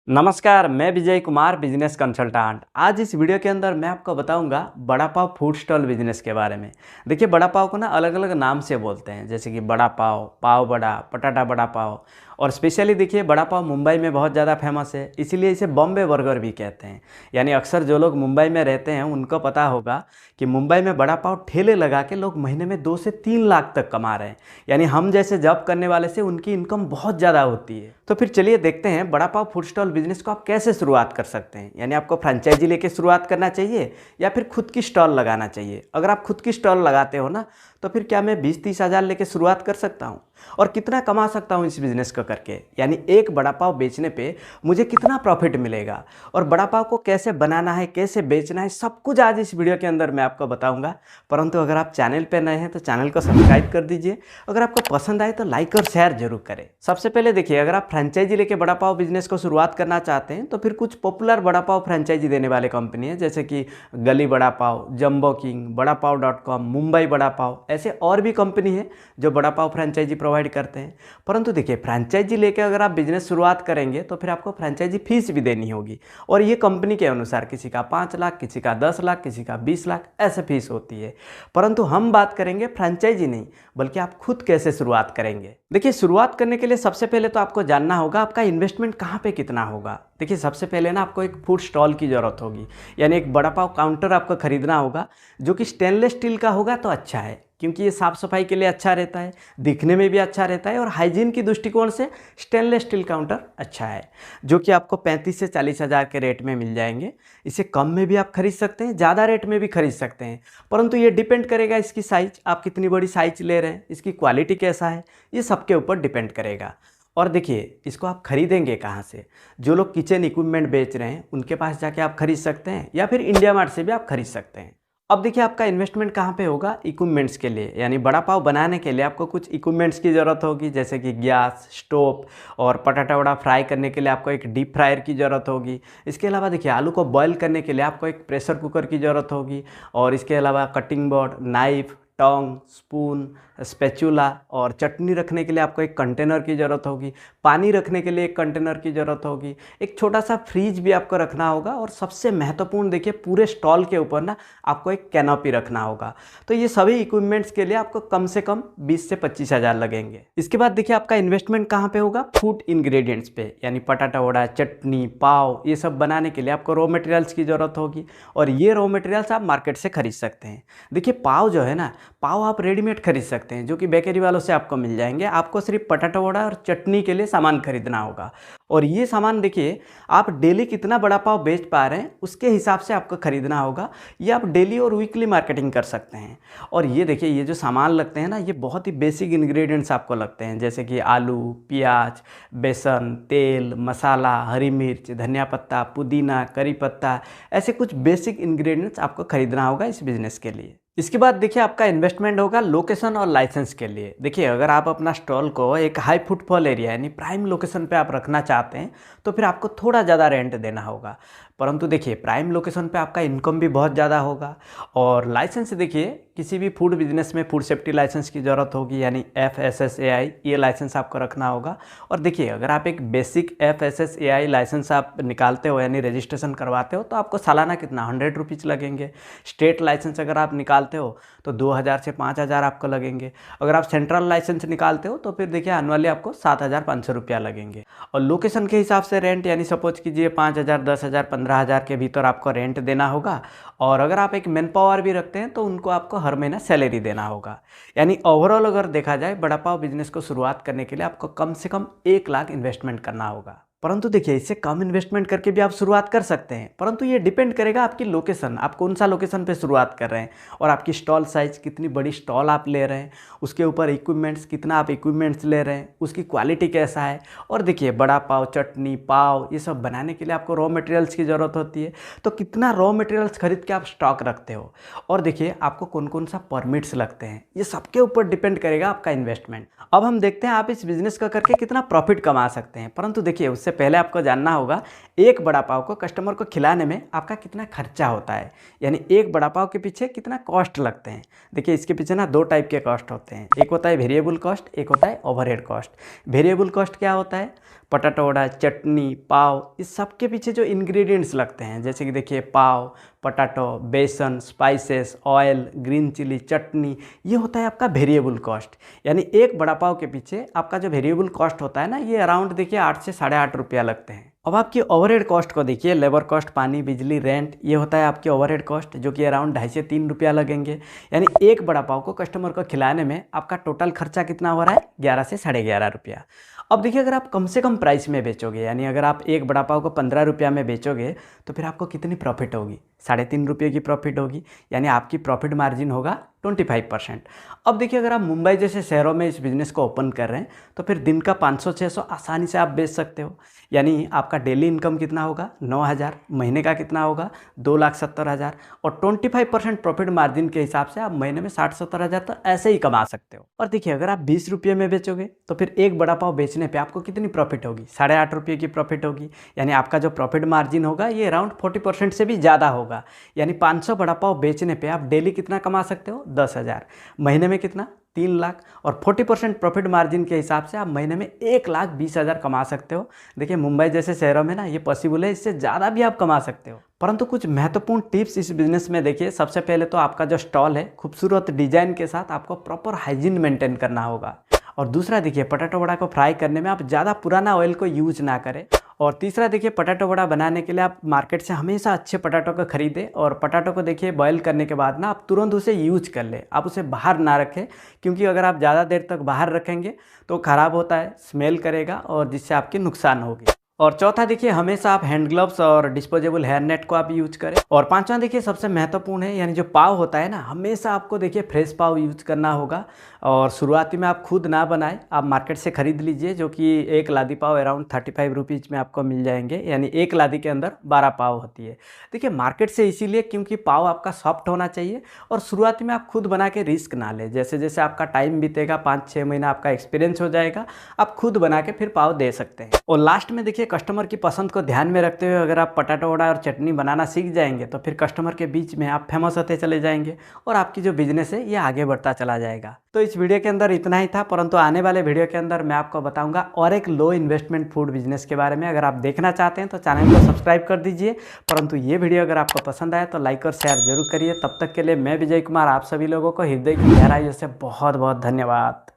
नमस्कार, मैं Vijay Kumar business consultant. आज इस वीडियो के अंदर मैं आपको बताऊंगा बड़ा पाव फूड स्टॉल बिजनेस के बारे में। देखिए, बड़ा पाव को ना अलग अलग नाम से बोलते हैं, जैसे कि बड़ा पाव, पाव बड़ा, पटाटा बड़ा पाव। और स्पेशली देखिए, बड़ा पाव मुंबई में बहुत ज़्यादा फेमस है, इसीलिए इसे बॉम्बे बर्गर भी कहते हैं। यानी अक्सर जो लोग मुंबई में रहते हैं उनको पता होगा कि मुंबई में बड़ा पाव ठेले लगा के लोग महीने में 2 से 3 लाख तक कमा रहे हैं। यानी हम जैसे जॉब करने वाले से उनकी इनकम बहुत ज़्यादा होती है। तो फिर चलिए देखते हैं बड़ा पाव फूड स्टॉल बिजनेस को आप कैसे शुरुआत कर सकते हैं। यानी आपको फ्रेंचाइजी लेके शुरुआत करना चाहिए या फिर खुद की स्टॉल लगाना चाहिए। अगर आप खुद की स्टॉल लगाते हो ना, तो फिर क्या मैं 20-30 हज़ार लेके शुरुआत कर सकता हूँ? और कितना कमा सकता हूँ इस बिज़नेस को करके? यानी एक बड़ा पाव बेचने पे मुझे कितना प्रॉफिट मिलेगा और बड़ा पाव को कैसे बनाना है, कैसे बेचना है, सब कुछ आज इस वीडियो के अंदर मैं आपको बताऊंगा। परंतु अगर आप चैनल पे नए हैं तो चैनल को सब्सक्राइब कर दीजिए। अगर आपको पसंद आए तो लाइक और शेयर जरूर करें। सबसे पहले देखिए, अगर आप फ्रेंचाइजी लेके बड़ा पाव बिजनेस को शुरुआत करना चाहते हैं तो फिर कुछ पॉपुलर बड़ा पाव फ्रेंचाइजी देने वाले कंपनी है, जैसे कि गली बड़ा पाव, जंबो किंग, बड़ा पाव .com, मुंबई बड़ा पाव, ऐसे और भी कंपनी है जो बड़ा पाव फ्रेंचाइजी प्रोवाइड करते हैं। परंतु देखिए, फ्रेंचाइजी लेके अगर आप बिजनेस शुरुआत करेंगे तो फिर आपको फ्रेंचाइजी फीस भी देनी होगी। और ये कंपनी के अनुसार किसी का 5 लाख, किसी का 10 लाख, किसी का 20 लाख ऐसे फीस होती है। परंतु हम बात करेंगे फ्रेंचाइजी नहीं, बल्कि आप खुद कैसे शुरुआत करेंगे। देखिए, शुरुआत करने के लिए सबसे पहले तो आपको जानना होगा आपका इन्वेस्टमेंट कहाँ पे कितना होगा। देखिए, सबसे पहले ना आपको एक फूड स्टॉल की ज़रूरत होगी। यानी एक बड़ा पाव काउंटर आपको खरीदना होगा, जो कि स्टेनलेस स्टील का होगा तो अच्छा है, क्योंकि ये साफ़ सफाई के लिए अच्छा रहता है, दिखने में भी अच्छा रहता है और हाइजीन की दृष्टिकोण से स्टेनलेस स्टील काउंटर अच्छा है, जो कि आपको 35 से 40 हज़ार के रेट में मिल जाएंगे। इसे कम में भी आप खरीद सकते हैं, ज़्यादा रेट में भी खरीद सकते हैं। परंतु ये डिपेंड करेगा इसकी साइज, आप कितनी बड़ी साइज ले रहे हैं, इसकी क्वालिटी कैसा है, ये सबके ऊपर डिपेंड करेगा। और देखिए, इसको आप खरीदेंगे कहाँ से? जो लोग किचन इक्विपमेंट बेच रहे हैं उनके पास जाके आप खरीद सकते हैं, या फिर इंडिया मार्ट से भी आप खरीद सकते हैं। अब देखिए, आपका इन्वेस्टमेंट कहाँ पे होगा? इक्विपमेंट्स के लिए। यानी बड़ा पाव बनाने के लिए आपको कुछ इक्विपमेंट्स की ज़रूरत होगी, जैसे कि गैस स्टोव, और पटाटा वड़ा फ्राई करने के लिए आपको एक डीप फ्रायर की ज़रूरत होगी। इसके अलावा देखिए, आलू को बॉयल करने के लिए आपको एक प्रेशर कुकर की ज़रूरत होगी। और इसके अलावा cutting board, knife, tong, spoon, spatula, और चटनी रखने के लिए आपको एक कंटेनर की ज़रूरत होगी। पानी रखने के लिए एक कंटेनर की ज़रूरत होगी। एक छोटा सा फ्रीज भी आपको रखना होगा। और सबसे महत्वपूर्ण देखिए, पूरे स्टॉल के ऊपर ना आपको एक कैनोपी रखना होगा। तो ये सभी इक्विपमेंट्स के लिए आपको कम से कम 20 से 25 हज़ार लगेंगे। इसके बाद देखिए, आपका इन्वेस्टमेंट कहाँ पे होगा? फूड इंग्रेडिएंट्स पे। यानी पटाटा वड़ा, चटनी, पाव, ये सब बनाने के लिए आपको रॉ मटेरियल्स की ज़रूरत होगी। और ये रॉ मटेरियल्स आप मार्केट से खरीद सकते हैं। देखिए, पाव जो है ना, पाव आप रेडीमेड खरीद सकते हैं, जो कि बेकरी वालों से आपको मिल जाएंगे। आपको सिर्फ पटाटा वड़ा और चटनी के लिए सामान खरीदना होगा। और ये सामान देखिए, आप डेली कितना बड़ा पाव बेच पा रहे हैं उसके हिसाब से आपको खरीदना होगा। ये आप डेली और वीकली मार्केटिंग कर सकते हैं। और ये देखिए, ये जो सामान लगते हैं ना, ये बहुत ही बेसिक इंग्रेडिएंट्स आपको लगते हैं, जैसे कि आलू, प्याज, बेसन, तेल, मसाला, हरी मिर्च, धनिया पत्ता, पुदीना, करी पत्ता, ऐसे कुछ बेसिक इंग्रेडिएंट्स आपको खरीदना होगा इस बिज़नेस के लिए। इसके बाद देखिए, आपका इन्वेस्टमेंट होगा लोकेशन और लाइसेंस के लिए। देखिए, अगर आप अपना स्टॉल को एक हाई फुटफॉल एरिया यानी प्राइम लोकेशन पे आप रखना चाहते हैं तो फिर आपको थोड़ा ज़्यादा रेंट देना होगा। परंतु देखिए, प्राइम लोकेशन पे आपका इनकम भी बहुत ज़्यादा होगा। और लाइसेंस देखिए, किसी भी फूड बिजनेस में फूड सेफ्टी लाइसेंस की ज़रूरत होगी, यानी FSSAI, ये लाइसेंस आपको रखना होगा। और देखिए, अगर आप एक बेसिक FSSAI लाइसेंस आप निकालते हो यानी रजिस्ट्रेशन करवाते हो, तो आपको सालाना कितना 100 रुपीज़ लगेंगे। स्टेट लाइसेंस अगर आप निकालते हो तो 2000 से 5000 आपको लगेंगे। अगर आप सेंट्रल लाइसेंस निकालते हो तो फिर देखिए, एनुअली आपको 7500 रुपया लगेंगे। और लोकेशन के हिसाब से रेंट, यानी सपोज कीजिए 5000, 10,000, 15,000 के भीतर आपको रेंट देना होगा। और अगर आप एक मैन पावर भी रखते हैं तो उनको आपको हर महीना सैलरी देना होगा। यानी ओवरऑल अगर देखा जाए, बड़ा पाव बिजनेस को शुरुआत करने के लिए आपको कम से कम 1 लाख इन्वेस्टमेंट करना होगा। परंतु देखिए, इससे कम इन्वेस्टमेंट करके भी आप शुरुआत कर सकते हैं, परंतु ये डिपेंड करेगा आपकी लोकेशन, आप कौन सा लोकेशन पे शुरुआत कर रहे हैं, और आपकी स्टॉल साइज, कितनी बड़ी स्टॉल आप ले रहे हैं, उसके ऊपर इक्विपमेंट्स, कितना आप इक्विपमेंट्स ले रहे हैं, उसकी क्वालिटी कैसा है। और देखिए, बड़ा पाव, चटनी, पाव, ये सब बनाने के लिए आपको रॉ मटेरियल्स की ज़रूरत होती है। तो कितना रॉ मटेरियल्स खरीद के आप स्टॉक रखते हो, और देखिए आपको कौन कौन सा परमिट्स लगते हैं, ये सबके ऊपर डिपेंड करेगा आपका इन्वेस्टमेंट। अब हम देखते हैं आप इस बिज़नेस का करके कितना प्रॉफिट कमा सकते हैं। परंतु देखिए, उससे पहले आपको जानना होगा एक बड़ा पाव को कस्टमर को खिलाने में आपका कितना खर्चा होता है, यानी एक बड़ा पाव के पीछे कितना कॉस्ट लगते हैं। देखिए इसके पीछे ना दो टाइप के कॉस्ट होते हैं, एक होता है वेरिएबल कॉस्ट, एक होता है ओवरहेड कॉस्ट। वेरिएबल कॉस्ट क्या होता है, पटाटो वड़ा, चटनी, पाव, इस सब के पीछे जो इंग्रेडिएंट्स लगते हैं, जैसे कि देखिए पाव, पटाटो, बेसन, स्पाइसेस, ऑयल, ग्रीन चिली, चटनी, ये होता है आपका वेरिएबल कॉस्ट। यानी एक बड़ा पाव के पीछे आपका जो वेरिएबल कॉस्ट होता है ना, ये अराउंड देखिए 8 से 8.5 रुपया लगते हैं। अब आपकी ओवरहेड कॉस्ट को देखिए, लेबर कॉस्ट, पानी, बिजली, रेंट, ये होता है आपकी ओवरहेड कॉस्ट, जो कि अराउंड 2.5 से 3 रुपया लगेंगे। यानी एक बड़ा पाव को कस्टमर को खिलाने में आपका टोटल खर्चा कितना हो रहा है, 11 से 11.5 रुपया। अब देखिए अगर आप कम से कम प्राइस में बेचोगे, यानी अगर आप एक बड़ा पाव को 15 रुपया में बेचोगे, तो फिर आपको कितनी प्रॉफिट होगी, 3.5 रुपये की प्रॉफिट होगी। यानी आपकी प्रॉफिट मार्जिन होगा 25%। अब देखिए अगर आप मुंबई जैसे शहरों में इस बिज़नेस को ओपन कर रहे हैं, तो फिर दिन का 500-600 आसानी से आप बेच सकते हो। यानी आपका डेली इनकम कितना होगा, 9,000, महीने का कितना होगा, 2,70,000, और 25% प्रॉफिट मार्जिन के हिसाब से आप महीने में 60-70 हज़ार तो ऐसे ही कमा सकते हो। और देखिए अगर आप 20 रुपये में बेचोगे, तो फिर एक बड़ा पाव बेचने पे आपको कितनी प्रॉफिट होगी, 8.5 रुपये की प्रॉफिट होगी। यानी आपका जो प्रॉफिट मार्जिन होगा ये अराउंड 40% से भी ज़्यादा होगा। यानी 500 बड़ा पाव बेचने पे आप डेली कितना कमा सकते हो, 10,000, महीने में कितना, 3 लाख, और 40% प्रॉफिट मार्जिन के हिसाब से आप महीने में 1,20,000 कमा सकते हो। देखिए मुंबई जैसे शहरों में ना ये पॉसिबल है, इससे ज़्यादा भी आप कमा सकते हो। परंतु कुछ महत्वपूर्ण टिप्स इस बिज़नेस में देखिए। सबसे पहले तो आपका जो स्टॉल है, खूबसूरत डिजाइन के साथ आपको प्रॉपर हाइजीन मेंटेन करना होगा। और दूसरा देखिए, पटाटो वड़ा को फ्राई करने में आप ज़्यादा पुराना ऑयल को यूज ना करें। और तीसरा देखिए, पटाटो वड़ा बनाने के लिए आप मार्केट से हमेशा अच्छे पटाटो को खरीदें, और पटाटो को देखिए बॉयल करने के बाद ना आप तुरंत उसे यूज कर लें, आप उसे बाहर ना रखें, क्योंकि अगर आप ज़्यादा देर तक बाहर रखेंगे तो ख़राब होता है, स्मेल करेगा, और जिससे आपकी नुकसान होगी। और चौथा देखिए, हमेशा आप हैंड ग्लव्स और डिस्पोजेबल हेयर नेट को आप यूज करें। और पांचवा देखिए सबसे महत्वपूर्ण है, यानी जो पाव होता है ना, हमेशा आपको देखिए फ्रेश पाव यूज करना होगा। और शुरुआती में आप खुद ना बनाएं, आप मार्केट से खरीद लीजिए, जो कि एक लादी पाव अराउंड 35 रुपीज़ में आपको मिल जाएंगे। यानी एक लादी के अंदर 12 पाव होती है। देखिए मार्केट से इसीलिए क्योंकि पाव आपका सॉफ्ट होना चाहिए, और शुरुआती में आप खुद बना के रिस्क ना लें। जैसे जैसे आपका टाइम बीतेगा, 5-6 महीना आपका एक्सपीरियंस हो जाएगा, आप खुद बना के फिर पाव दे सकते हैं। और लास्ट में देखिए, कस्टमर की पसंद को ध्यान में रखते हुए अगर आप पटाटो वड़ा और चटनी बनाना सीख जाएंगे, तो फिर कस्टमर के बीच में आप फेमस होते चले जाएंगे, और आपकी जो बिजनेस है ये आगे बढ़ता चला जाएगा। तो इस वीडियो के अंदर इतना ही था, परंतु आने वाले वीडियो के अंदर मैं आपको बताऊंगा और एक लो इन्वेस्टमेंट फूड बिजनेस के बारे में। अगर आप देखना चाहते हैं तो चैनल को सब्सक्राइब कर दीजिए। परंतु ये वीडियो अगर आपको पसंद आए तो लाइक और शेयर जरूर करिए। तब तक के लिए मैं विजय कुमार आप सभी लोगों को हृदय की गहराइयों से बहुत बहुत धन्यवाद।